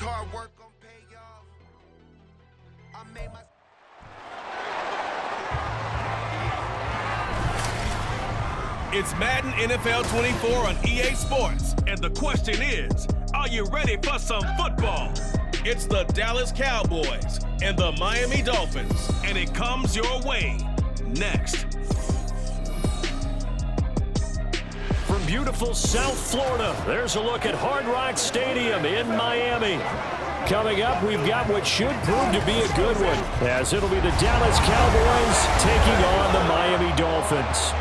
hard work gonna pay off. I made my... It's Madden NFL 24 on EA Sports, and the question is, are you ready for some football? It's the Dallas Cowboys and the Miami Dolphins, and it comes your way next. From beautiful South Florida, there's a look at Hard Rock Stadium in Miami. Coming up, we've got what should prove to be a good one, as it'll be the Dallas Cowboys taking on the Miami Dolphins.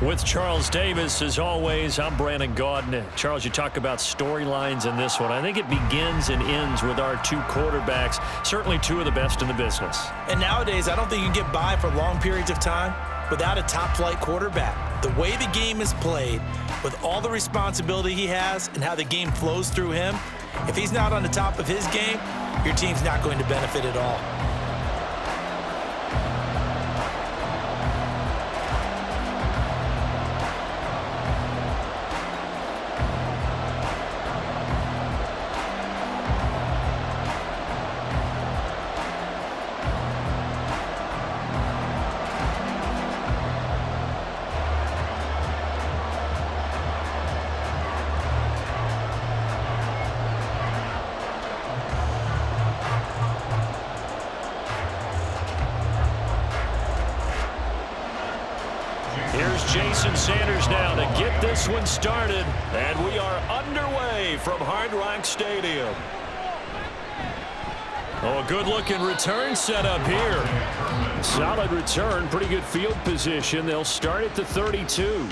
With Charles Davis, as always, I'm Brandon Gaudin. Charles, you talk about storylines in this one. I think it begins and ends with our two quarterbacks, certainly two of the best in the business. And nowadays, I don't think you can get by for long periods of time without a top-flight quarterback. The way the game is played, with all the responsibility he has and how the game flows through him, if he's not on the top of his game, your team's not going to benefit at all. Here's Jason Sanders now to get this one started, and we are underway from Hard Rock Stadium. Oh, a good-looking return setup here. Solid return, pretty good field position. They'll start at the 32.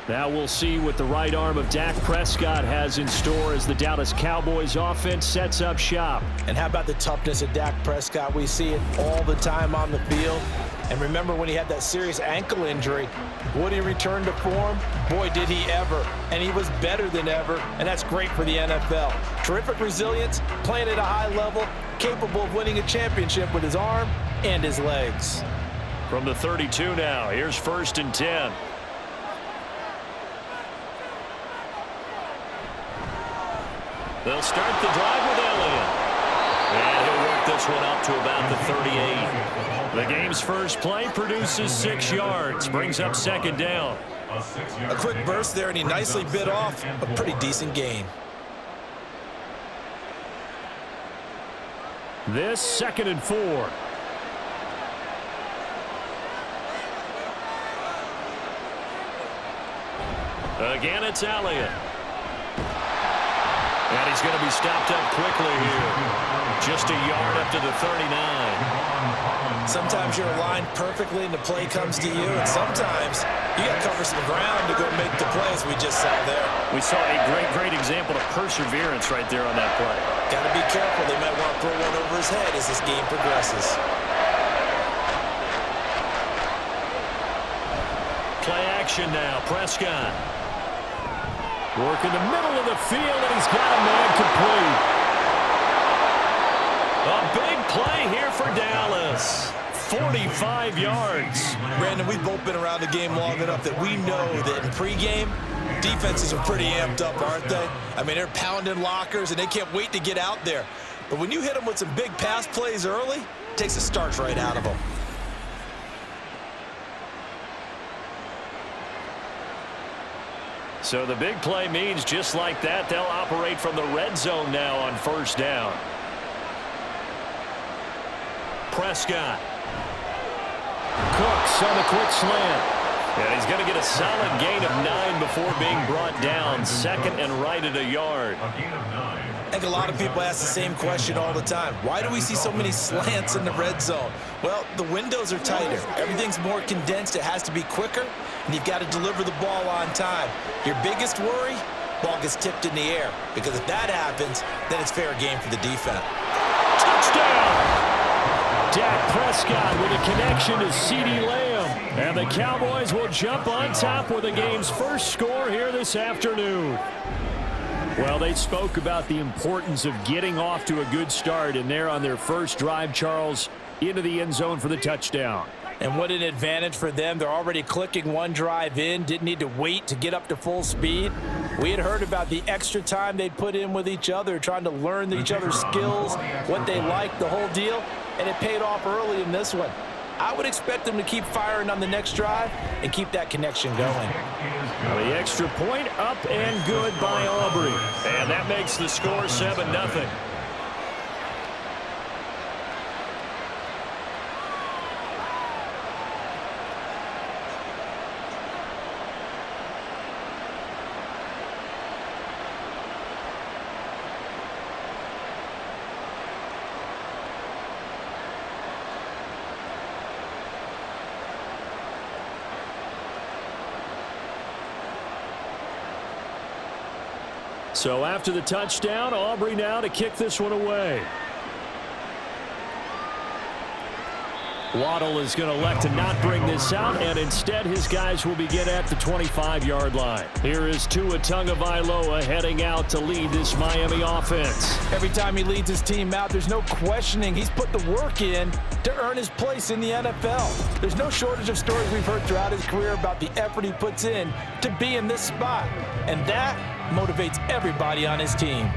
Now we'll see what the right arm of Dak Prescott has in store as the Dallas Cowboys offense sets up shop. And how about the toughness of Dak Prescott? We see it all the time on the field. And remember when he had that serious ankle injury, would he return to form? Boy, did he ever. And he was better than ever, and that's great for the NFL. Terrific resilience, playing at a high level, capable of winning a championship with his arm and his legs. From the 32 now, here's 1st and 10. They'll start the drive with Elliott. And he'll work this one up to about the 38. The game's first play produces 6 yards, brings up 2nd down. A quick burst there, and he nicely bit off a pretty decent gain. This 2nd and 4. Again, it's Elliott. And he's going to be stopped up quickly here. Just a yard up to the 39. Sometimes you're aligned perfectly and the play comes to you, and sometimes you got to cover some ground to go make the plays we just saw there. We saw a great example of perseverance right there on that play. Got to be careful. They might want to throw one over his head as this game progresses. Play action now. Prescott. Work in the middle of the field, and he's got a man complete. A big play here for Dallas. 45 yards. Brandon, we've both been around the game long enough that we know that in pregame, defenses are pretty amped up, aren't they? I mean, they're pounding lockers, and they can't wait to get out there. But when you hit them with some big pass plays early, it takes the starch right out of them. So the big play means just like that, they'll operate from the red zone now on 1st down. Prescott. Cooks on the quick slant. And he's going to get a solid gain of 9 before being brought down. 2nd and right at a yard. I think a lot of people ask the same question all the time. Why do we see so many slants in the red zone? Well, the windows are tighter. Everything's more condensed. It has to be quicker, and you've got to deliver the ball on time. Your biggest worry, ball gets tipped in the air, because if that happens, then it's fair game for the defense. Touchdown! Dak Prescott with a connection to CeeDee Lamb. And the Cowboys will jump on top with the game's first score here this afternoon. Well, they spoke about the importance of getting off to a good start, and they're on their first drive, Charles, into the end zone for the touchdown. And what an advantage for them. They're already clicking one drive in, didn't need to wait to get up to full speed. We had heard about the extra time they put in with each other, trying to learn each other's skills, what they like, the whole deal, and it paid off early in this one. I would expect them to keep firing on the next drive and keep that connection going. The extra point up and good by Aubrey. And that makes the score 7-0. So after the touchdown, Aubrey now to kick this one away. Waddle is going to elect to not bring this out, and instead his guys will begin at the 25-yard line. Here is Tua Tagovailoa heading out to lead this Miami offense. Every time he leads his team out, there's no questioning. He's put the work in to earn his place in the NFL. There's no shortage of stories we've heard throughout his career about the effort he puts in to be in this spot, and that motivates everybody on his team.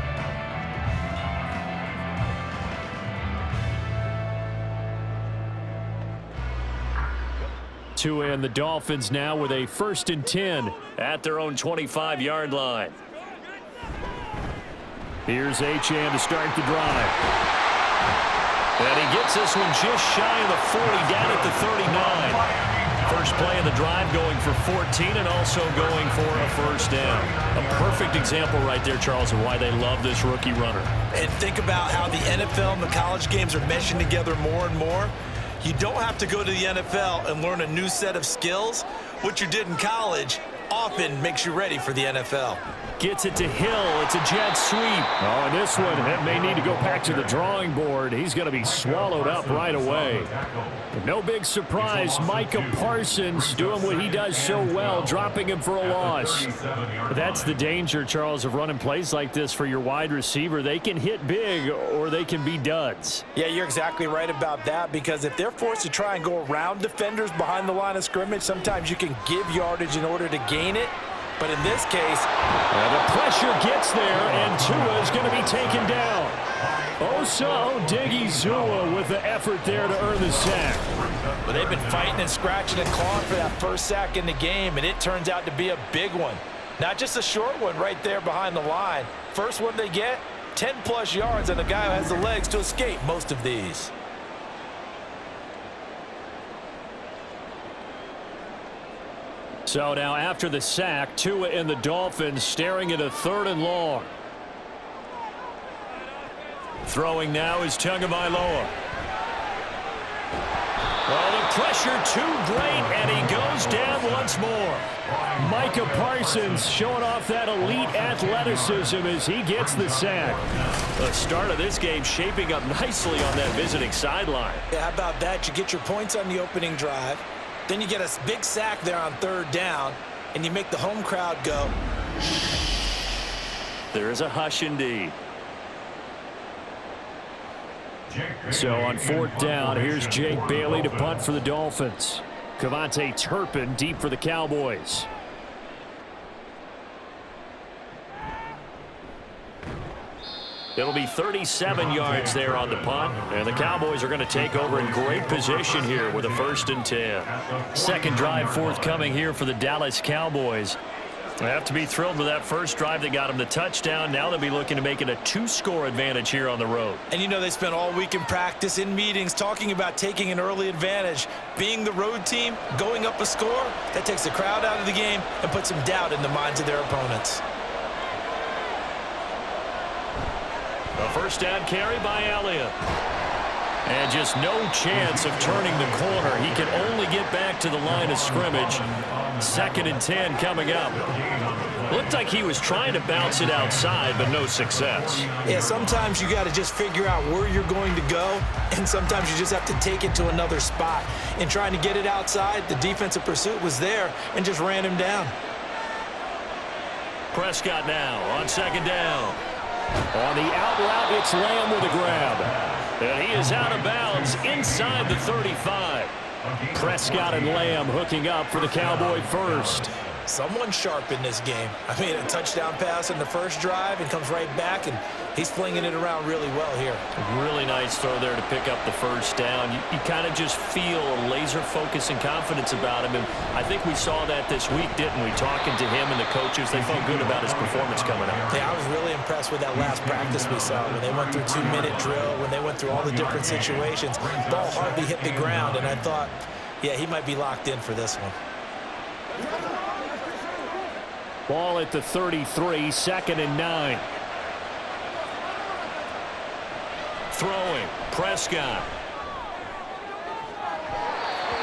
Tua and the Dolphins now with a 1st and 10 at their own 25-yard line. Here's Achane to start the drive. And he gets this one just shy of the 40, down at the 39. First play of the drive going for 14 and also going for a 1st down. A perfect example right there, Charles, of why they love this rookie runner. And think about how the NFL and the college games are meshing together more and more. You don't have to go to the NFL and learn a new set of skills. What you did in college often makes you ready for the NFL. Gets it to Hill. It's a jet sweep. Oh, and this one, it may need to go back to the drawing board. He's going to be swallowed up right away. No big surprise. Micah Parsons doing what he does so well, dropping him for a loss. That's the danger, Charles, of running plays like this for your wide receiver. They can hit big or they can be duds. Yeah, you're exactly right about that, because if they're forced to try and go around defenders behind the line of scrimmage, sometimes you can give yardage in order to gain it. But in this case, the pressure gets there, and Tua is going to be taken down. Osa Odighizuwa with the effort there to earn the sack. But they've been fighting and scratching and clawing for that first sack in the game, and it turns out to be a big one. Not just a short one right there behind the line. First one they get, 10-plus yards, and the guy who has the legs to escape most of these. So now after the sack, Tua and the Dolphins staring at a 3rd and long. Throwing now is Tagovailoa. Well, the pressure too great, and he goes down once more. Micah Parsons showing off that elite athleticism as he gets the sack. The start of this game shaping up nicely on that visiting sideline. Yeah, how about that? You get your points on the opening drive. Then you get a big sack there on 3rd down, and you make the home crowd go. There is a hush indeed. So on 4th down, here's Jake Bailey to punt for the Dolphins. Cavante Turpin deep for the Cowboys. It'll be 37 yards there on the punt, and the Cowboys are going to take over in great position here with a 1st and 10. Second drive forthcoming here for the Dallas Cowboys. They have to be thrilled with that first drive that got them the touchdown. Now they'll be looking to make it a 2-score advantage here on the road. And you know, they spent all week in practice, in meetings, talking about taking an early advantage. Being the road team, going up a score, that takes the crowd out of the game and puts some doubt in the minds of their opponents. A 1st down carry by Elliott. And just no chance of turning the corner. He can only get back to the line of scrimmage. 2nd and 10 coming up. Looked like he was trying to bounce it outside, but no success. Yeah, sometimes you got to just figure out where you're going to go, and sometimes you just have to take it to another spot. In trying to get it outside, the defensive pursuit was there and just ran him down. Prescott now on 2nd down. On the out route, it's Lamb with a grab. And he is out of bounds inside the 35. Prescott and Lamb hooking up for the Cowboy first. Someone sharp in this game. I mean, a touchdown pass in the first drive and comes right back, and he's flinging it around really well here. Really nice throw there to pick up the first down. You kind of just feel a laser focus and confidence about him, and I think we saw that this week, didn't we? Talking to him and the coaches, they felt good about his performance coming up. Yeah, I was really impressed with that last practice we saw when they went through 2-minute drill, when they went through all the different situations. Ball hardly hit the ground, and I thought, yeah, he might be locked in for this one. Ball at the 33, 2nd and 9. Throwing, Prescott.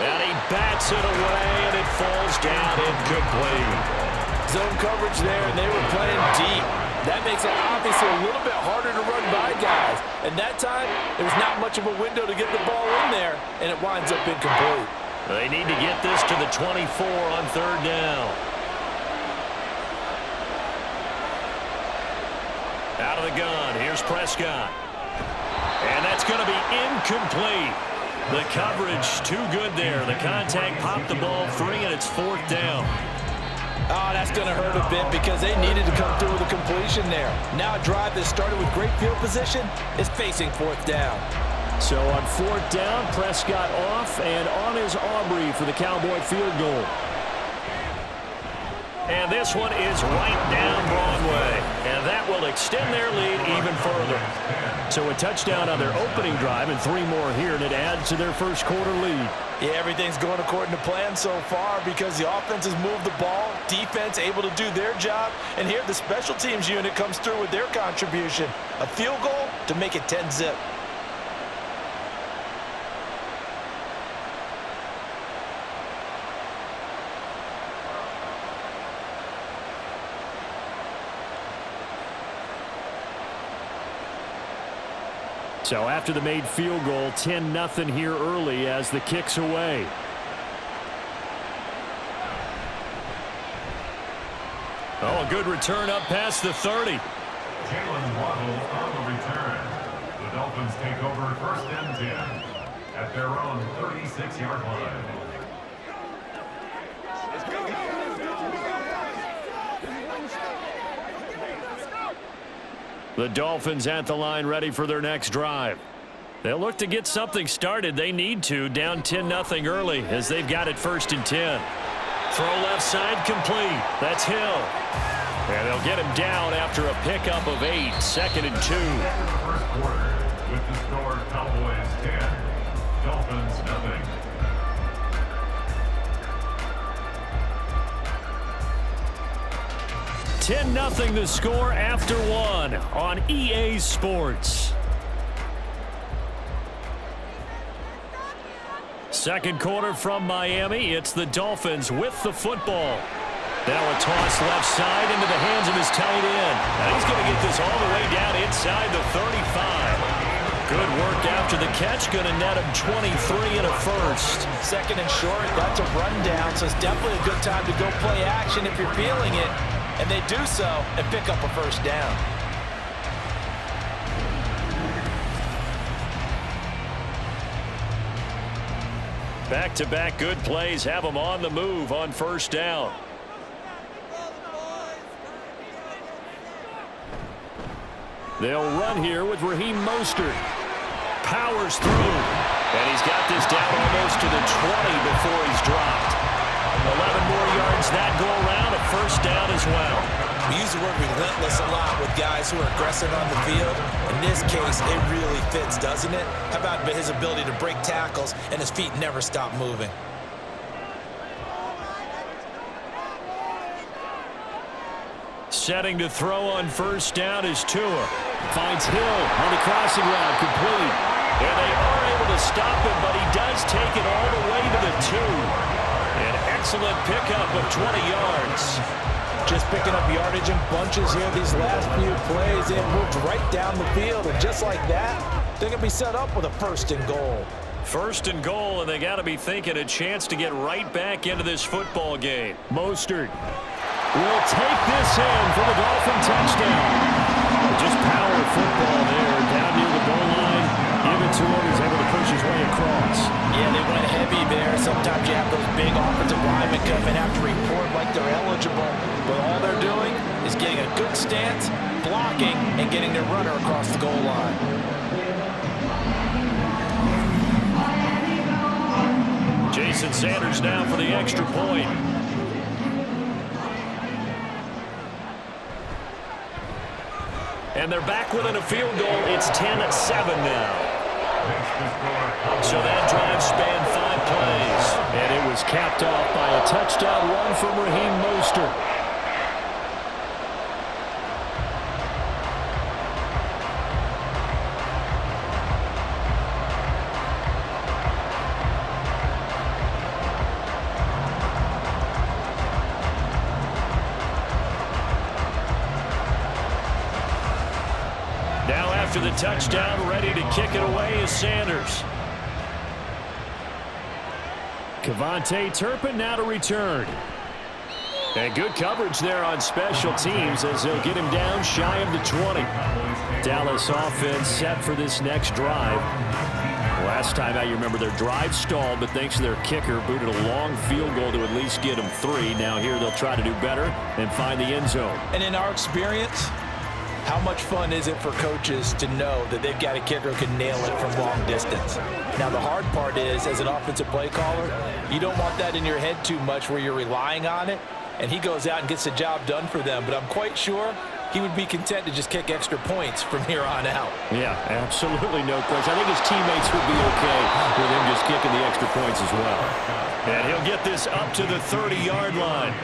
And he bats it away, and it falls down incomplete. Zone coverage there, and they were playing deep. That makes it obviously a little bit harder to run by guys. And that time, there was not much of a window to get the ball in there, and it winds up incomplete. They need to get this to the 24 on 3rd down. Out of the gun, here's Prescott. And that's going to be incomplete. The coverage too good there. The contact popped the ball free, and it's 4th down. Oh, that's going to hurt a bit because they needed to come through with a completion there. Now a drive that started with great field position is facing 4th down. So on 4th down, Prescott off, and on is Aubrey for the Cowboy field goal. And this one is right down Broadway. And that will extend their lead even further. So a touchdown on their opening drive and 3 more here, and it adds to their first quarter lead. Yeah, everything's going according to plan so far because the offense has moved the ball, defense able to do their job, and here the special teams unit comes through with their contribution. A field goal to make it 10-zip. So after the made field goal, 10-0 here early as the kick's away. Oh, a good return up past the 30. Jalen Waddle on the return. The Dolphins take over 1st and 10 at their own 36-yard line. The Dolphins at the line ready for their next drive. They'll look to get something started. They need to, down 10-0 early as they've got it 1st and 10. Throw left side complete. That's Hill. And they'll get him down after a pickup of 8, 2nd and 2. First quarter with the score Cowboys 10, Dolphins nothing. $10-0 the score after 1 on EA Sports. Second quarter from Miami. It's the Dolphins with the football. Now a toss left side into the hands of his tight end. And he's going to get this all the way down inside the 35. Good work after the catch. Going to net him 23 and a first. 2nd and short, that's a rundown, so it's definitely a good time to go play action if you're feeling it. And they do so and pick up a 1st down. Back-to-back good plays have them on the move on 1st down. They'll run here with Raheem Mostert. Powers through. And he's got this down almost to the 20 before he's dropped. 11 more yards that go around, a 1st down as well. We use the word relentless a lot with guys who are aggressive on the field. In this case, it really fits, doesn't it? How about his ability to break tackles and his feet never stop moving? Setting to throw on 1st down is Tua. Finds Hill on the crossing route, complete. And they are able to stop him, but he does take it all the way to the 2. An excellent pickup of 20 yards. Just picking up yardage in bunches here these last few plays. They moved right down the field, and just like that, they're going to be set up with a 1st and goal. 1st and goal, and they got to be thinking a chance to get right back into this football game. Mostert will take this in for the Dolphin touchdown. Just power football there, down near the goal line. Give it to him. He's able to push it his way across. Yeah, they went heavy there. Sometimes you have those big offensive linemen come and have to report like they're eligible, but all they're doing is getting a good stance, blocking, and getting their runner across the goal line. Jason Sanders now for the extra point. And they're back within a field goal. It's 10-7 now. So that drive spanned 5 plays. And it was capped off by a touchdown run from Raheem Mostert. Now after the touchdown, ready to kick it away is Sanders. Kevontae Turpin now to return. And good coverage there on special teams as they'll get him down shy of the 20. Dallas offense set for this next drive. Last time out, you remember their drive stalled, but thanks to their kicker, booted a long field goal to at least get them 3. Now here they'll try to do better and find the end zone. And in our experience, how much fun is it for coaches to know that they've got a kicker who can nail it from long distance? Now, the hard part is, as an offensive play caller, you don't want that in your head too much where you're relying on it, and he goes out and gets the job done for them. But I'm quite sure he would be content to just kick extra points from here on out. Yeah, absolutely no question. I think his teammates would be okay with him just kicking the extra points as well. And he'll get this up to the 30-yard line.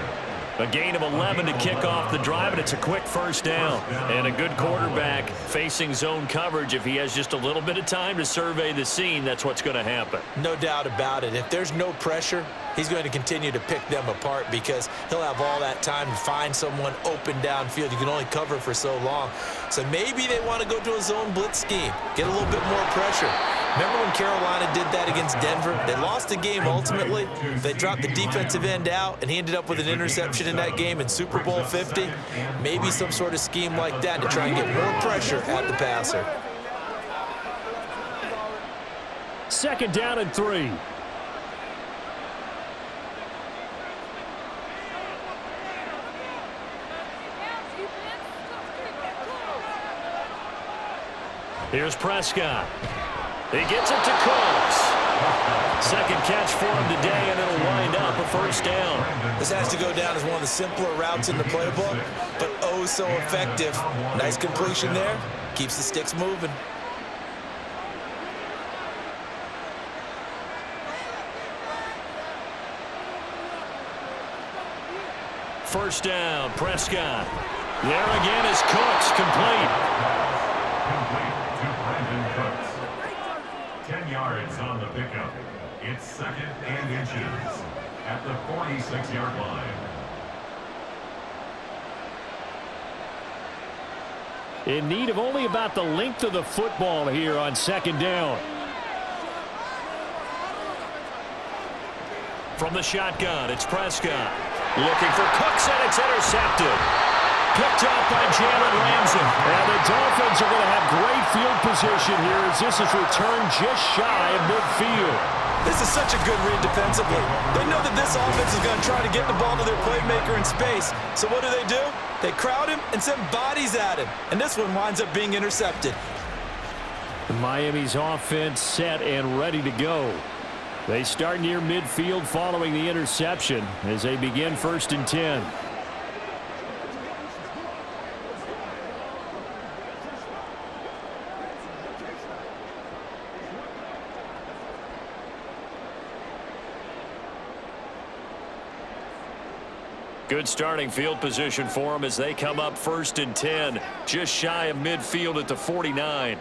A gain of 11 to kick off the drive, and it's a quick first down. And a good quarterback facing zone coverage. If he has just a little bit of time to survey the scene, that's what's going to happen. No doubt about it. If there's no pressure, he's going to continue to pick them apart because he'll have all that time to find someone open downfield. You can only cover for so long. So maybe they want to go to a zone blitz scheme, get a little bit more pressure. Remember when Carolina did that against Denver? They lost the game ultimately. They dropped the defensive end out, and he ended up with an interception in that game in Super Bowl 50. Maybe some sort of scheme like that to try and get more pressure at the passer. Second down and 3. Here's Prescott. He gets it to Cooks. Second catch for him today, and it'll wind up a first down. This has to go down as one of the simpler routes in the playbook, but oh so effective. Nice completion there. Keeps the sticks moving. First down, Prescott. There again is Cooks, complete. 10 yards on the pickup. It's second and inches at the 46-yard line. In need of only about the length of the football here on second down. From the shotgun, it's Prescott. Looking for Cooks, and it's intercepted. Picked off by Jalen Ramsey. And the Dolphins are going to have great field position here as this is returned just shy of midfield. This is such a good read defensively. They know that this offense is going to try to get the ball to their playmaker in space. So what do? They crowd him and send bodies at him. And this one winds up being intercepted. Miami's offense set and ready to go. They start near midfield following the interception as they begin 1st and 10. Good starting field position for them as they come up 1st and 10, just shy of midfield at the 49.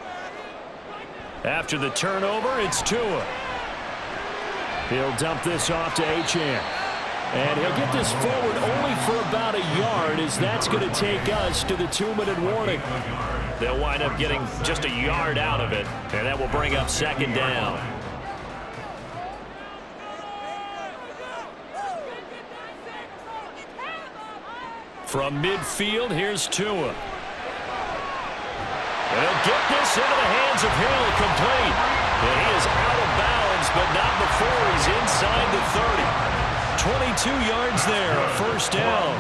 After the turnover, it's Tua. He'll dump this off to Achane. And he'll get this forward only for about a yard as that's going to take us to the 2-minute warning. They'll wind up getting just a yard out of it, and that will bring up second down. From midfield, here's Tua. And he'll get this into the hands of Hill, complete. And he is out of bounds, but not before he's inside the 30. 22 yards there, a first down.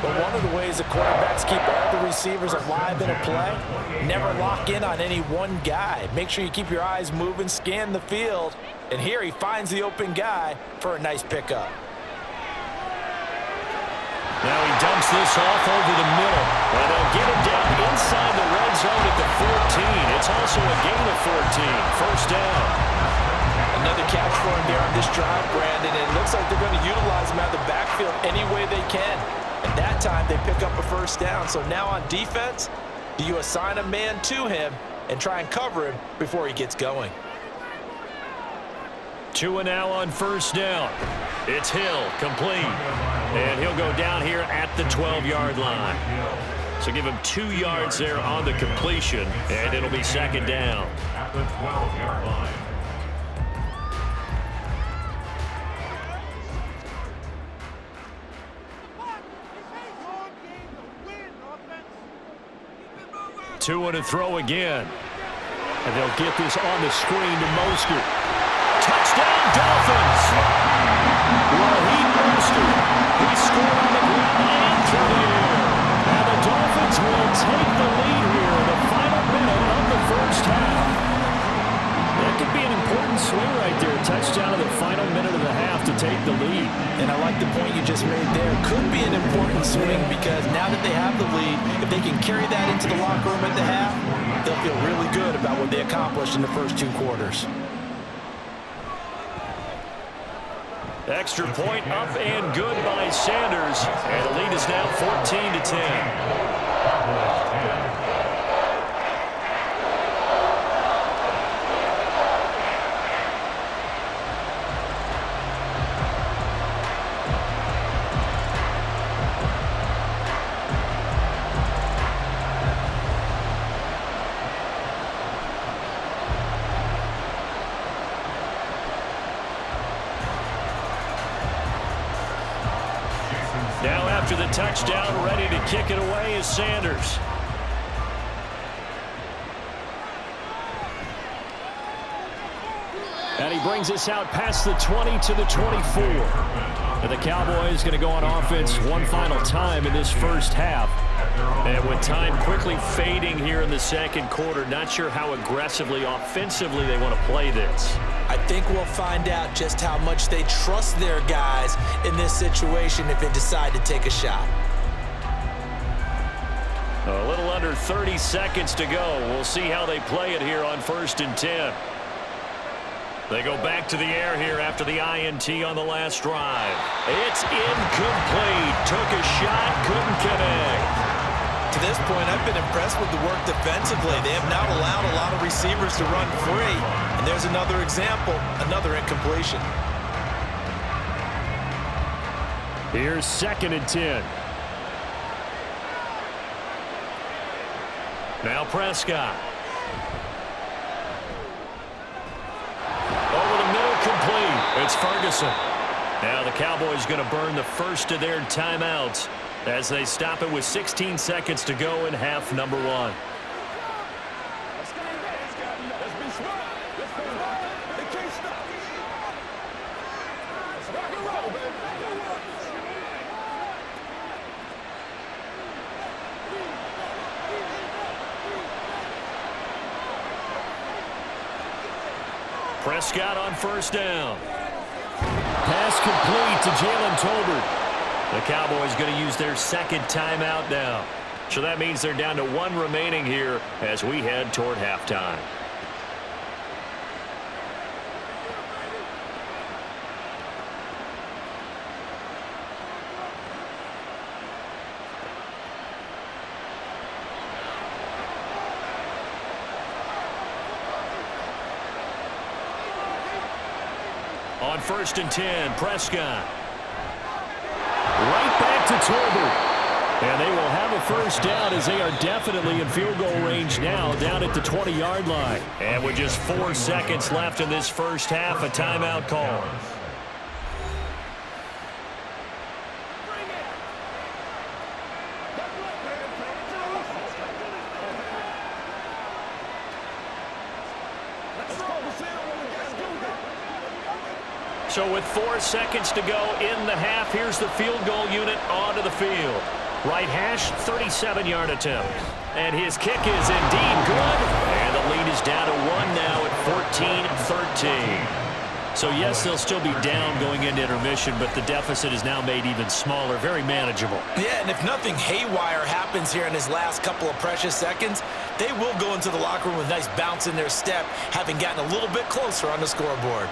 But one of the ways the quarterbacks keep all the receivers alive in a play, never lock in on any one guy. Make sure you keep your eyes moving, scan the field. And here he finds the open guy for a nice pickup. Now he dumps this off over the middle. And they'll get him down inside the red zone at the 14. It's also a gain of 14. First down. Another catch for him there on this drive, Brandon. And it looks like they're going to utilize him out of the backfield any way they can. And that time they pick up a first down. So now on defense, do you assign a man to him and try and cover him before he gets going? Two and now on first down. It's Hill, complete. And he'll go down here at the 12-yard line. So give him 2 yards there on the completion, and it'll be second down. At the 12-yard line. Two and a throw again. And they'll get this on the screen to Mostert. Touchdown, Dolphins! Raheem Mostert. He scored on the ground and through the air. And the Dolphins will take the lead here in the final minute of the first half. That could be an important swing right there. Touchdown in the final minute of the half to take the lead. And I like the point you just made there. Could be an important swing because now that they have the lead, if they can carry that into the locker room at the half, they'll feel really good about what they accomplished in the first 2 quarters. Extra point up and good by Sanders. And the lead is now 14-10. Now after the touchdown, ready to kick it away is Sanders. And he brings us out past the 20 to the 24. And the Cowboys going to go on offense one final time in this first half. And with time quickly fading here in the second quarter, not sure how aggressively, offensively they want to play this. I think we'll find out just how much they trust their guys in this situation if they decide to take a shot. A little under 30 seconds to go. We'll see how they play it here on 1st and 10. They go back to the air here after the INT on the last drive. It's incomplete. Took a shot, couldn't connect. To this point, I've been impressed with the work defensively. They have not allowed a lot of receivers to run free. And there's another example, another incompletion. Here's 2nd and 10. Now Prescott. Over the middle, complete. It's Ferguson. Now the Cowboys going to burn the first of their timeouts as they stop it with 16 seconds to go in half number 1. Prescott on first down. Pass complete to Jalen Tolbert. The Cowboys going to use their second timeout now. So that means they're down to 1 remaining here as we head toward halftime. On 1st and 10, Prescott. Right back to Tolbert. And they will have a first down as they are definitely in field goal range now, down at the 20-yard line. And with just 4 seconds left in this first half, a timeout call. So with 4 seconds to go in the half, here's the field goal unit onto the field. Right hash, 37-yard attempt. And his kick is indeed good. And the lead is down to 1 now at 14-13. So, yes, they'll still be down going into intermission, but the deficit is now made even smaller, very manageable. Yeah, and if nothing haywire happens here in his last couple of precious seconds, they will go into the locker room with a nice bounce in their step, having gotten a little bit closer on the scoreboard.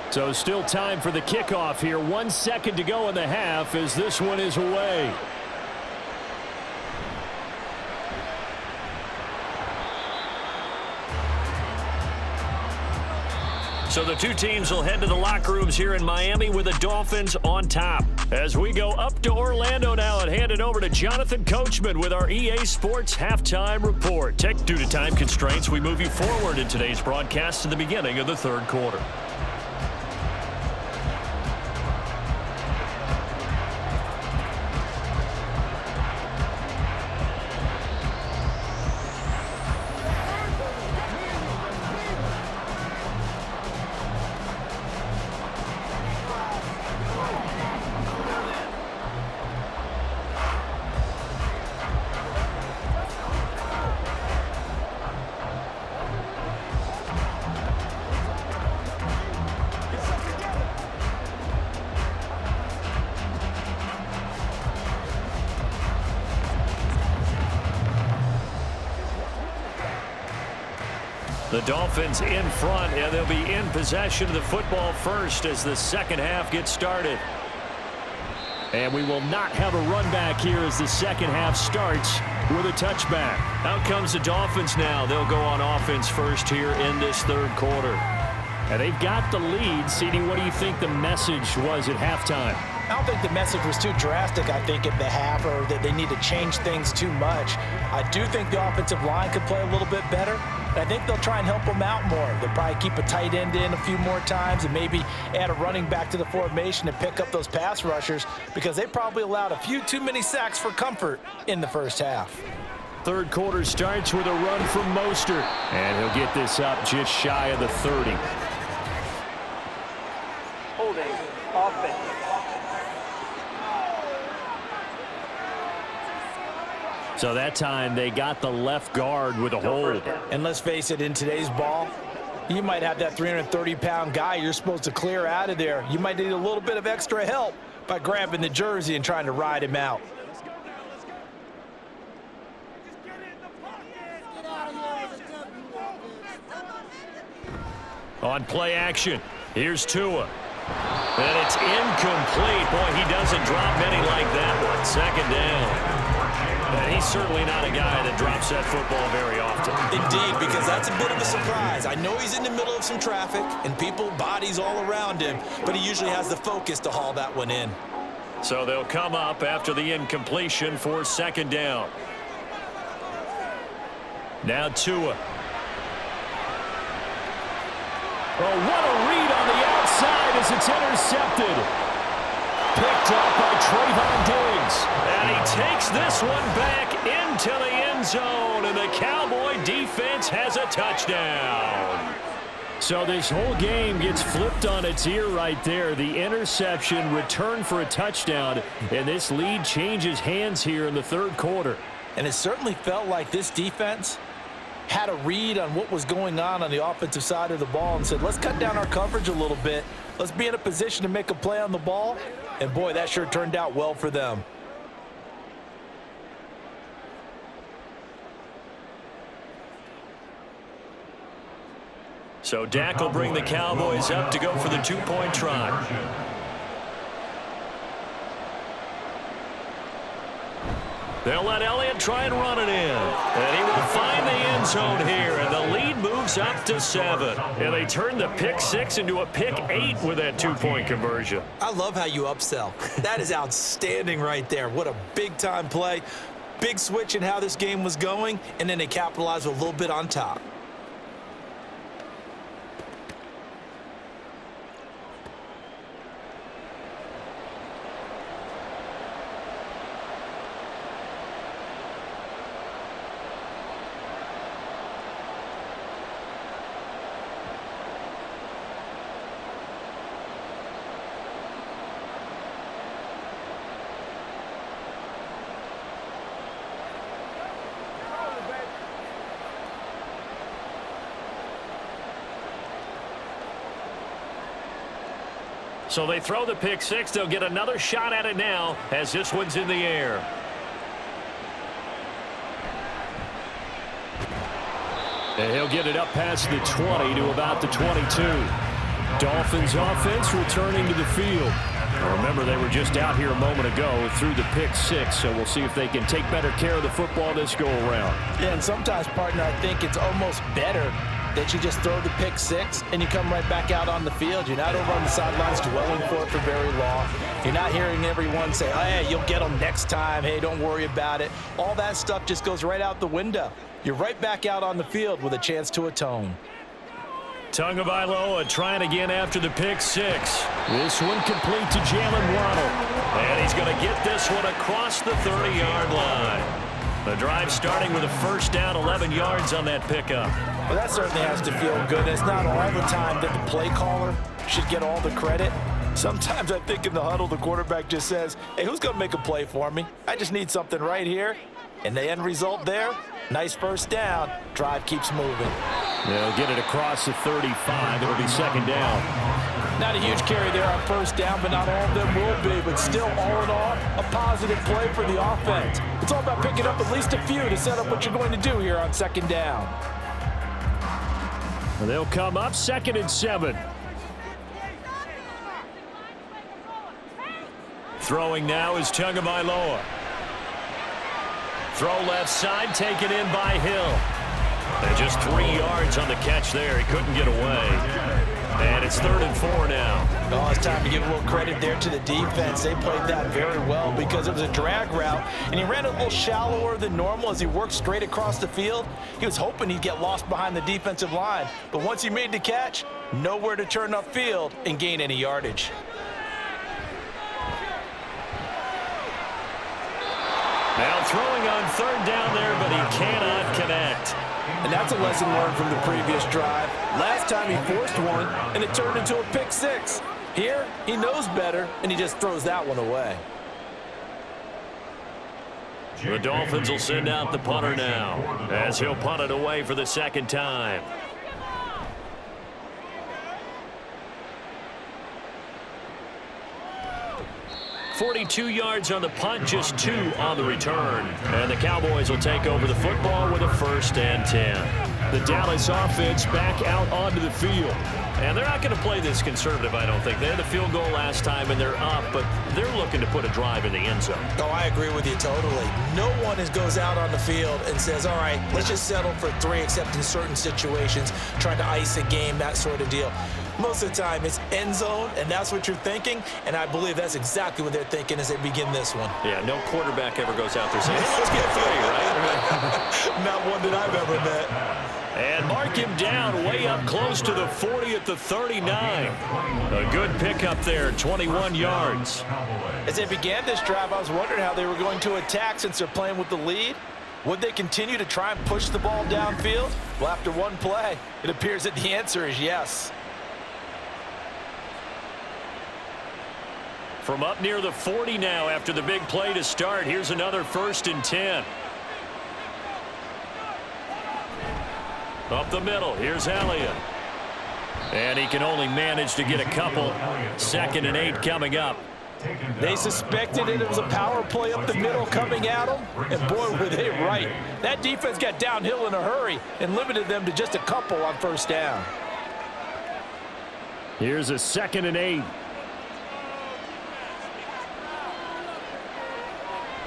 So still time for the kickoff here. 1 second to go in the half as this one is away. So the two teams will head to the locker rooms here in Miami with the Dolphins on top. As we go up to Orlando now and hand it over to Jonathan Coachman with our EA Sports Halftime Report. Due to time constraints, we move you forward in today's broadcast to the beginning of the third quarter. The Dolphins in front, and they'll be in possession of the football first as the second half gets started. And we will not have a run back here as the second half starts with a touchback. Out comes the Dolphins now. They'll go on offense first here in this third quarter. And they've got the lead. CD, what do you think the message was at halftime? I don't think the message was too drastic, I think, at the half, or that they need to change things too much. I do think the offensive line could play a little bit better. I think they'll try and help them out more. They'll probably keep a tight end in a few more times and maybe add a running back to the formation and pick up those pass rushers because they probably allowed a few too many sacks for comfort in the first half. Third quarter starts with a run from Mostert, and he'll get this up just shy of the 30. Holding offense. So that time they got the left guard with a hold. And let's face it, in today's ball, you might have that 330-pound guy you're supposed to clear out of there. You might need a little bit of extra help by grabbing the jersey and trying to ride him out. On play action, here's Tua. And it's incomplete. Boy, he doesn't drop many like that one. Second down. And he's certainly not a guy that drops that football very often. Indeed, because that's a bit of a surprise. I know he's in the middle of some traffic and people, bodies all around him, but he usually has the focus to haul that one in. So they'll come up after the incompletion for second down. Now Tua. Oh, what a read on the outside as it's intercepted. Picked up by Trayvon Diggs. And he takes this one back into the end zone, and the Cowboy defense has a touchdown. So this whole game gets flipped on its ear right there. The interception, return for a touchdown, and this lead changes hands here in the third quarter. And it certainly felt like this defense had a read on what was going on the offensive side of the ball and said, let's cut down our coverage a little bit. Let's be in a position to make a play on the ball. And, boy, that sure turned out well for them. So Dak will bring the Cowboys up to go for the two-point try. They'll let Elliott try and run it in. And he will find the end zone here, and the lead moves up to 7. And they turn the pick 6 into a pick 8 with that two-point conversion. I love how you upsell. That is outstanding right there. What a big-time play. Big switch in how this game was going, and then they capitalized a little bit on top. So they throw the pick six. They'll get another shot at it now as this one's in the air. And he'll get it up past the 20 to about the 22. Dolphins offense returning to the field. Remember, they were just out here a moment ago through the pick six, so we'll see if they can take better care of the football this go-around. Yeah, and sometimes, partner, I think it's almost better that you just throw the pick six and you come right back out on the field. You're not over on the sidelines dwelling for it for very long. You're not hearing everyone say, oh, hey, you'll get them next time. Hey, don't worry about it. All that stuff just goes right out the window. You're right back out on the field with a chance to atone. Tagovailoa trying again after the pick six. This one complete to Jalen Waddle. And he's going to get this one across the 30-yard line. The drive starting with a first down, 11 yards on that pickup. Well, that certainly has to feel good. It's not all the time that the play caller should get all the credit. Sometimes I think in the huddle, the quarterback just says, hey, who's going to make a play for me? I just need something right here. And the end result there, nice first down. Drive keeps moving. They'll get it across the 35. It'll be second down. Not a huge carry there on first down, but not all of them will be. But still, all in all, a positive play for the offense. It's all about picking up at least a few to set up what you're going to do here on second down. They'll come up 2nd and 7. Throwing now is Tagovailoa. Throw left side, taken in by Hill. And just 3 yards on the catch there. He couldn't get away. And it's 3rd and 4 now. Oh, it's time to give a little credit there to the defense. They played that very well because it was a drag route, and he ran a little shallower than normal as he worked straight across the field. He was hoping he'd get lost behind the defensive line, but once he made the catch, nowhere to turn upfield and gain any yardage. Now throwing on 3rd down there, but he cannot connect. And that's a lesson learned from the previous drive. Last time he forced one, and it turned into a pick six. Here, he knows better, and he just throws that one away. The Dolphins will send out the punter now, as he'll punt it away for the second time. 42 yards on the punt, just 2 on the return. And the Cowboys will take over the football with a 1st and 10. The Dallas offense back out onto the field. And they're not going to play this conservative, I don't think. They had the field goal last time, and they're up, but they're looking to put a drive in the end zone. Oh, I agree with you totally. No one goes out on the field and says, all right, let's just settle for 3, except in certain situations, trying to ice a game, that sort of deal. Most of the time, it's end zone, and that's what you're thinking, and I believe that's exactly what they're thinking as they begin this one. Yeah, no quarterback ever goes out there saying, hey, let's get 3, right? Not one that I've ever met. And mark him down way up close to the 40 at the 39. A good pickup there, 21 yards. As they began this drive, I was wondering how they were going to attack since they're playing with the lead. Would they continue to try and push the ball downfield? Well, after one play, it appears that the answer is yes. From up near the 40 now after the big play to start, here's another 1st and 10. Up the middle, here's Elliott. And he can only manage to get a couple. 2nd and 8 coming up. They suspected it was a power play up the middle coming at them, and boy, were they right. That defense got downhill in a hurry and limited them to just a couple on 1st down. Here's a 2nd and 8.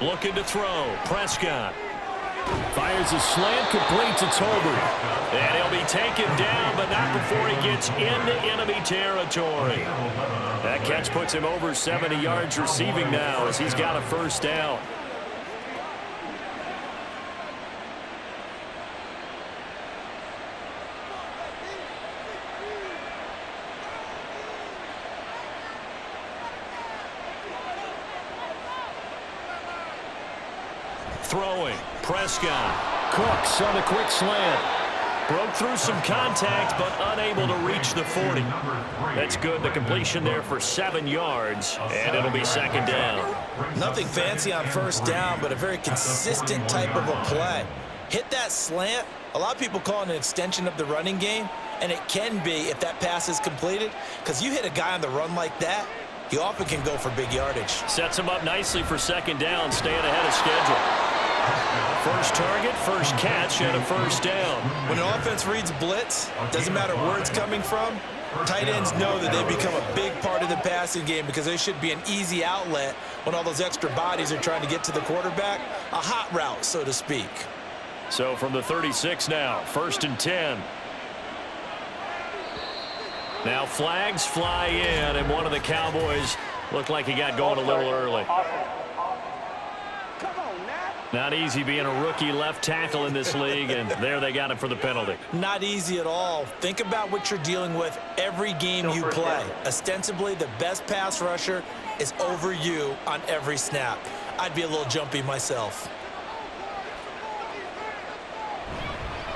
Looking to throw. Prescott fires a slant, complete to Tolbert. And he'll be taken down, but not before he gets into enemy territory. That catch puts him over 70 yards receiving now as he's got a 1st down. Throwing. Prescott. Cooks on a quick slant. Broke through some contact, but unable to reach the 40. That's good. The completion there for 7 yards, and it'll be 2nd down. Nothing fancy on 1st down, but a very consistent type of a play. Hit that slant. A lot of people call it an extension of the running game. And it can be if that pass is completed, because you hit a guy on the run like that, he often can go for big yardage. Sets him up nicely for second down, staying ahead of schedule. First target, first catch, and a first down. When an offense reads blitz, doesn't matter where it's coming from, tight ends know that they become a big part of the passing game because they should be an easy outlet when all those extra bodies are trying to get to the quarterback. A hot route, so to speak. So from the 36 now, 1st and 10. Now flags fly in, and one of the Cowboys looked like he got going a little early. Not easy being a rookie left tackle in this league, and there they got him for the penalty. Not easy at all. Think about what you're dealing with every game you play. Ostensibly, the best pass rusher is over you on every snap. I'd be a little jumpy myself.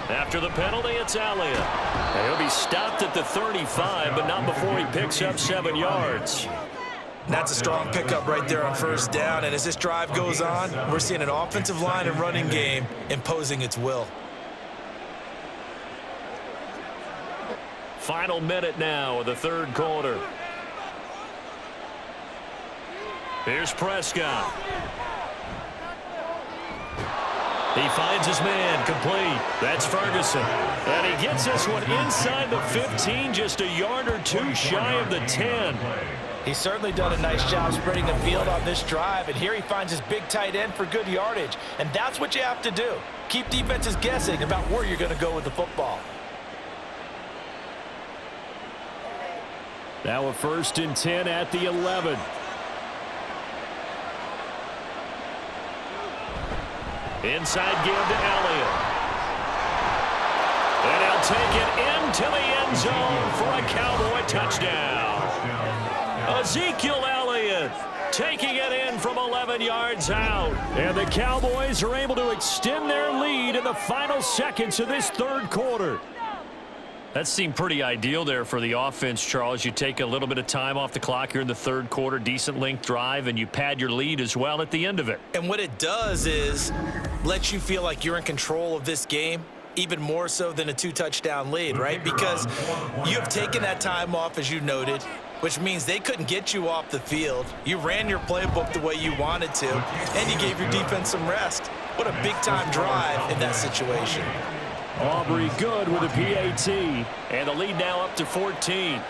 After the penalty, it's Elliott. And he'll be stopped at the 35, but not before he picks up 7 yards. That's a strong pickup right there on first down. And as this drive goes on, we're seeing an offensive line and running game imposing its will. Final minute now of the 3rd quarter. Here's Prescott. He finds his man, complete. That's Ferguson. And he gets this one inside the 15, just a yard or two shy of the 10. He's certainly done a nice job spreading the field on this drive, and here he finds his big tight end for good yardage. And that's what you have to do. Keep defenses guessing about where you're going to go with the football. Now a 1st and 10 at the 11. Inside give to Elliott. And he'll take it into the end zone for a Cowboy touchdown. Ezekiel Elliott taking it in from 11 yards out. And the Cowboys are able to extend their lead in the final seconds of this 3rd quarter. That seemed pretty ideal there for the offense, Charles. You take a little bit of time off the clock here in the 3rd quarter, decent length drive, and you pad your lead as well at the end of it. And what it does is let you feel like you're in control of this game, even more so than a 2-touchdown lead, right? Because you have taken that time off, as you noted, which means they couldn't get you off the field. You ran your playbook the way you wanted to, and you gave your defense some rest. What a big-time drive in that situation. Aubrey good with a PAT, and the lead now up to 14.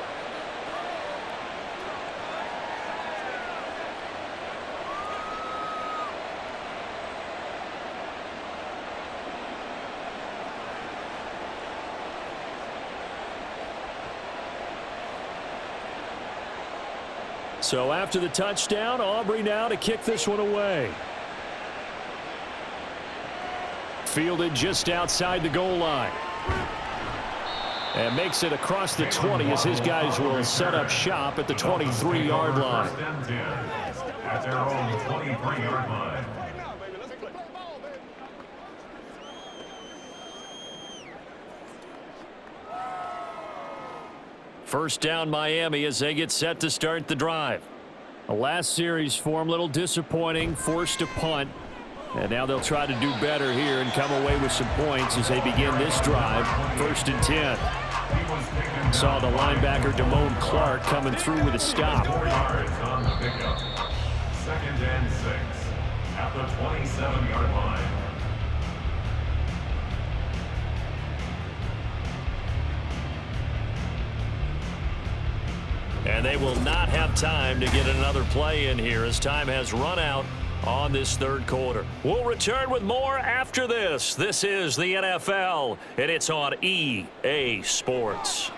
So after the touchdown, Aubrey now to kick this one away. Fielded just outside the goal line. And makes it across the 20 as his guys will set up shop at the 23-yard line. At their own 23-yard line. First down Miami as they get set to start the drive. The last series for them, a little disappointing, forced a punt. And now they'll try to do better here and come away with some points as they begin this drive. 1st and 10. Saw the linebacker Damone Clark coming through with a stop. 4 yards on the pickup. 2nd and 6 at the 27-yard line. And they will not have time to get another play in here as time has run out on this 3rd quarter. We'll return with more after this. This is the NFL, and it's on EA Sports.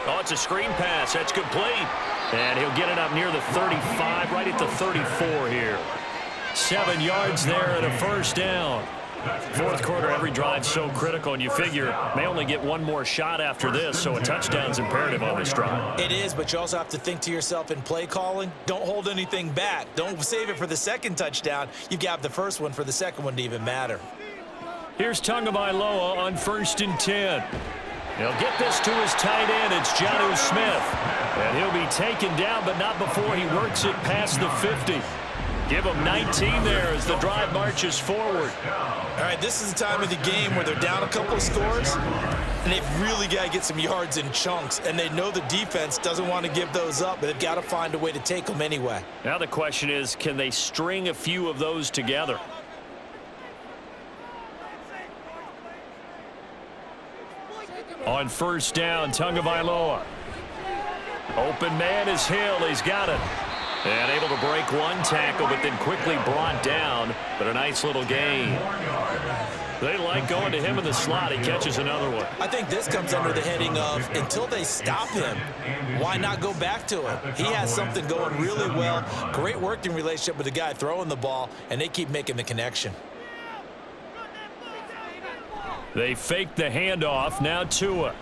Oh, it's a screen pass. That's complete. And he'll get it up near the 35, right at the 34 here. 7 yards there and a first down. 4th quarter, every drive so critical, and you figure may only get one more shot after this, so a touchdown's imperative on this drive. It is, but you also have to think to yourself in play calling, don't hold anything back. Don't save it for the 2nd touchdown. You've got the 1st one for the 2nd one to even matter. Here's Tagovailoa on 1st and 10. He'll get this to his tight end. It's Jonnu Smith. And he'll be taken down, but not before he works it past the 50. Give him 19 there as the drive marches forward. All right, this is the time of the game where they're down a couple of scores. and they've really got to get some yards in chunks, and they know the defense doesn't want to give those up, but they've got to find a way to take them anyway. Now the question is, can they string a few of those together? On first down, Tagovailoa. Open man is Hill. He's got it. And able to break one tackle, but then quickly brought down. But a nice little gain. They like going to him in the slot. He catches another one. I think this comes under the heading of, until they stop him, why not go back to him? He has something going really well. Great working relationship with the guy throwing the ball, and they keep making the connection. They fake the handoff. Now Tua.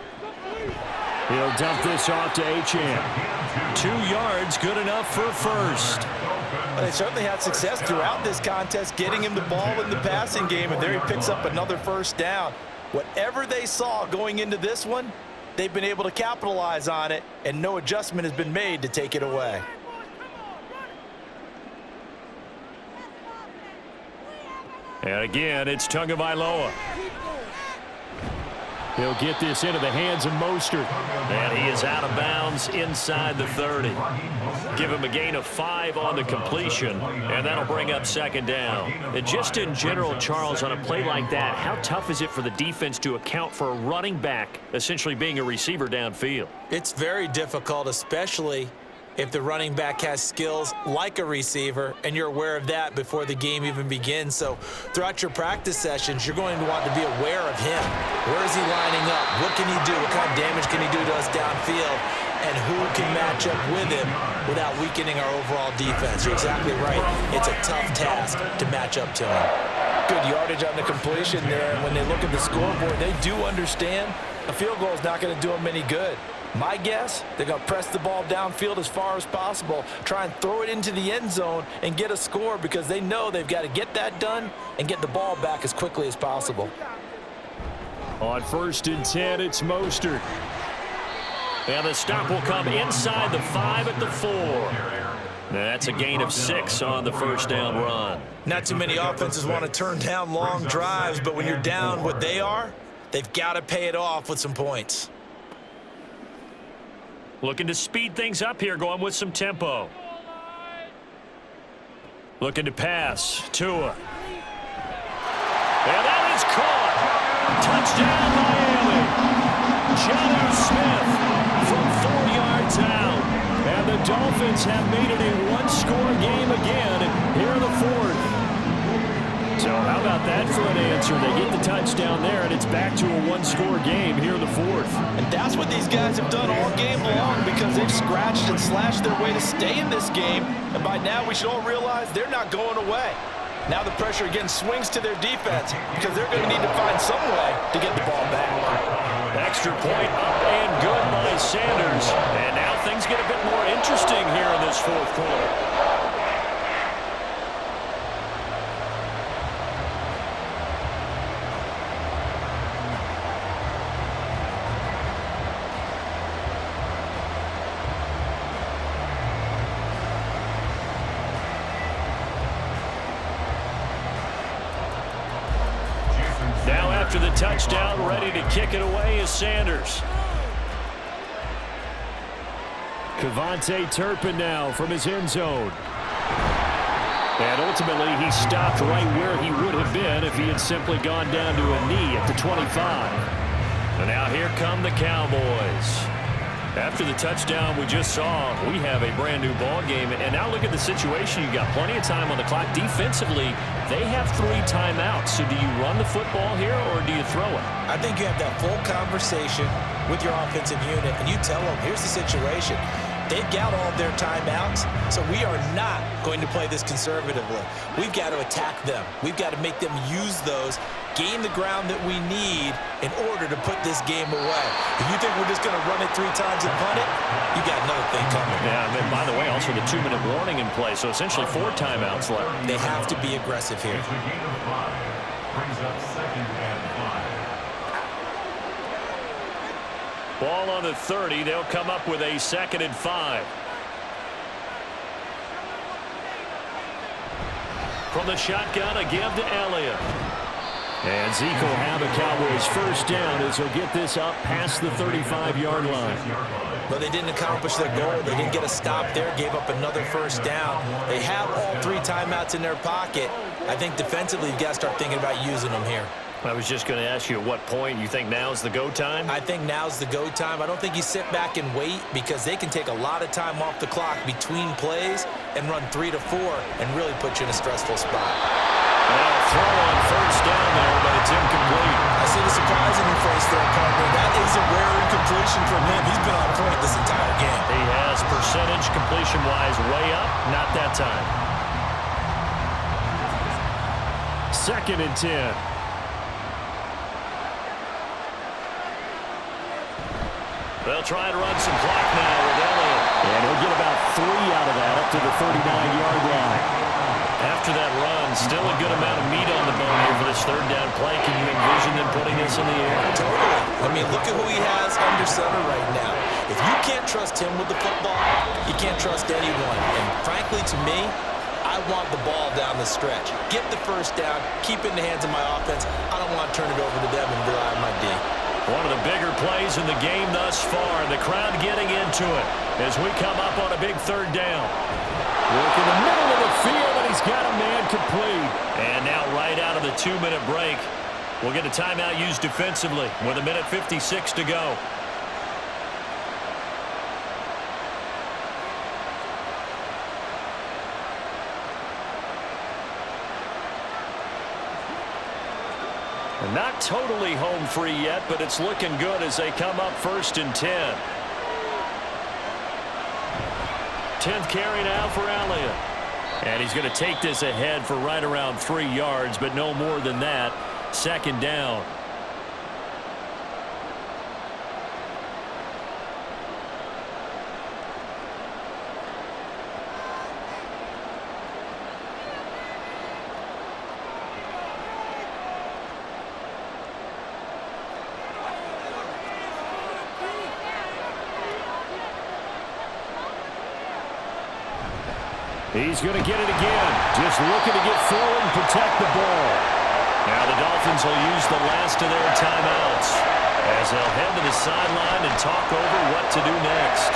He'll dump this off to Achane. 2 yards, good enough for a first. They certainly had success throughout this contest, getting him the ball in the passing game, and there he picks up another first down. Whatever they saw going into this one, they've been able to capitalize on it, and no adjustment has been made to take it away. And again, it's Tagovailoa. He'll get this into the hands of Mostert. And he is out of bounds inside the 30. Give him a gain of 5 on the completion, and that'll bring up second down. And just in general, Charles, on a play like that, how tough is it for the defense to account for a running back essentially being a receiver downfield? It's very difficult, especially if the running back has skills like a receiver, and you're aware of that before the game even begins. So throughout your practice sessions, you're going to want to be aware of him. Where is he lining up? What can he do? What kind of damage can he do to us downfield? And who can match up with him without weakening our overall defense? You're exactly right. It's a tough task to match up to him. Good yardage on the completion there. And when they look at the scoreboard, they do understand a field goal is not going to do them any good. My guess, they're going to press the ball downfield as far as possible, try and throw it into the end zone and get a score, because they know they've got to get that done and get the ball back as quickly as possible. On first and 10, it's Mostert. And the stop will come inside the 5 at the 4. That's a gain of 6 on the first down run. Not too many offenses want to turn down long drives, but when you're down what they are, they've got to pay it off with some points. Looking to speed things up here, going with some tempo. Looking to pass. Tua. And that is caught. Touchdown, Miami. Jonnu Smith from 4 yards out. And the Dolphins have made it a one-score game again here in the 4th. So how about that for an answer? They get the touchdown there, and it's back to a one-score game here in the 4th. And that's what these guys have done all game long, because they've scratched and slashed their way to stay in this game. And by now, we should all realize they're not going away. Now the pressure again swings to their defense, because they're going to need to find some way to get the ball back. Extra point up and good by Sanders. And now things get a bit more interesting here in this 4th quarter. After the touchdown, ready to kick it away is Sanders. Kevontae Turpin now from his end zone. And ultimately, he stopped right where he would have been if he had simply gone down to a knee at the 25. And now here come the Cowboys. After the touchdown we just saw, we have a brand new ball game. And now look at the situation. You've got plenty of time on the clock. Defensively, they have 3 timeouts. So do you run the football here or do you throw it? I think you have that full conversation with your offensive unit, and you tell them, here's the situation. They've got all of their timeouts, so we are not going to play this conservatively. We've got to attack them. We've got to make them use those, gain the ground that we need in order to put this game away. If you think we're just going to run it 3 times and punt it, you got another thing coming. Yeah, and then, by the way, also the 2-minute warning in play, so essentially 4 timeouts left. They have to be aggressive here. It's a gain of 5. Brings up second and 5. Ball on the 30. They'll come up with a 2nd and 5. From the shotgun, a give to Elliott. And Zeke will have a Cowboys first down as he'll get this up past the 35-yard line. But they didn't accomplish their goal. They didn't get a stop there, gave up another first down. They have all 3 timeouts in their pocket. I think defensively you've got to start thinking about using them here. I was just going to ask you at what point you think now's the go time? I think now's the go time. I don't think you sit back and wait because they can take a lot of time off the clock between plays and run 3 to 4 and really put you in a stressful spot. Now throw on first down there, but it's incomplete. I see the surprising face there, partner. That is a rare incompletion from him. He's been on point this entire game. He has percentage completion-wise way up. Not that time. 2nd and 10. They'll try to run some clock now with Elliott. And he'll get about 3 out of that up to the 39-yard line. After that run, still a good amount of meat on the bone here for this 3rd down play. Can you envision them putting this in the air? Totally. I mean, look at who he has under center right now. If you can't trust him with the football, you can't trust anyone. And frankly, to me, I want the ball down the stretch. Get the first down, keep it in the hands of my offense. I don't want to turn it over to them and rely on my D. One of the bigger plays in the game thus far. The crowd getting into it as we come up on a big 3rd down. Work in the middle of the field, and he's got a man complete. And now right out of the 2-minute break, we'll get a timeout used defensively with 1:56 to go. Not totally home free yet, but it's looking good as they come up 1st and 10. 10th carry now for Elliott. And he's going to take this ahead for right around 3 yards, but no more than that. 2nd down. He's going to get it again. Just looking to get forward and protect the ball. Now the Dolphins will use the last of their timeouts as they'll head to the sideline and talk over what to do next.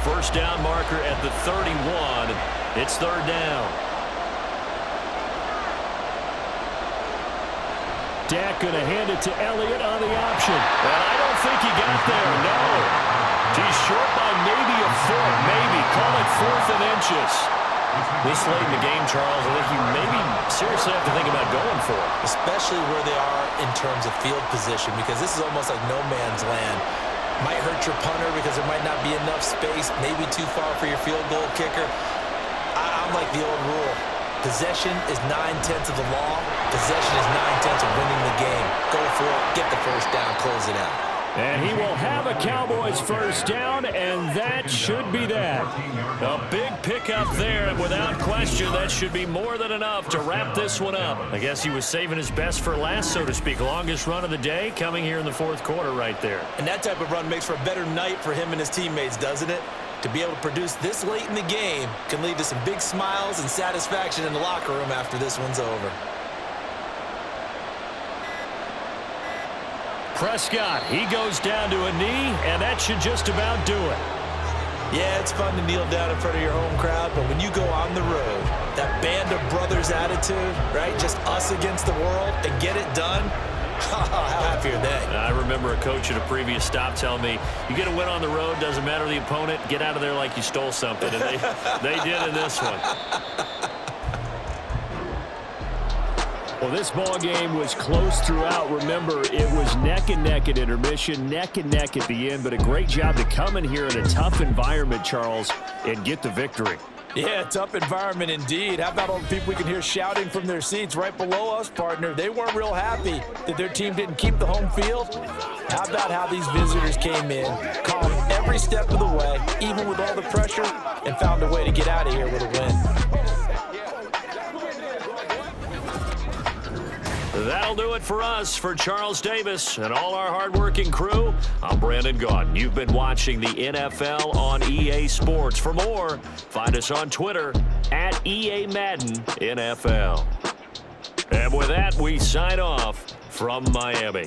First down marker at the 31. It's 3rd down. Dak going to hand it to Elliott on the option. And I don't think he got there, no. He's short by maybe a foot, maybe. Call it 4th and inches. This late in the game, Charles, I think you maybe seriously have to think about going for it. Especially where they are in terms of field position, because this is almost like no man's land. Might hurt your punter because there might not be enough space, maybe too far for your field goal kicker. I'm like the old rule. Possession is 9/10 of the law. Possession is 9/10 of winning the game. Go for it. Get the first down. Close it out. And he will have a Cowboys first down, and that should be that. A big pickup there, and without question, that should be more than enough to wrap this one up. I guess he was saving his best for last, so to speak. Longest run of the day coming here in the 4th quarter right there. And that type of run makes for a better night for him and his teammates, doesn't it? To be able to produce this late in the game can lead to some big smiles and satisfaction in the locker room after this one's over. Prescott, he goes down to a knee, and that should just about do it. Yeah, it's fun to kneel down in front of your home crowd, but when you go on the road, that band of brothers attitude, right, just us against the world, and get it done, how happy are they? I remember a coach at a previous stop telling me, you get a win on the road, doesn't matter the opponent, get out of there like you stole something. And they did in this one. Well, this ball game was close throughout. Remember, it was neck and neck at intermission, neck and neck at the end, but a great job to come in here in a tough environment, Charles, and get the victory. Yeah, tough environment indeed. How about all the people we can hear shouting from their seats right below us, partner? They weren't real happy that their team didn't keep the home field. How about how these visitors came in, calm every step of the way, even with all the pressure, and found a way to get out of here with a win. That'll do it for us. For Charles Davis and all our hardworking crew, I'm Brandon Gaudin. You've been watching the NFL on EA Sports. For more, find us on Twitter at EA Madden NFL. And with that, we sign off from Miami.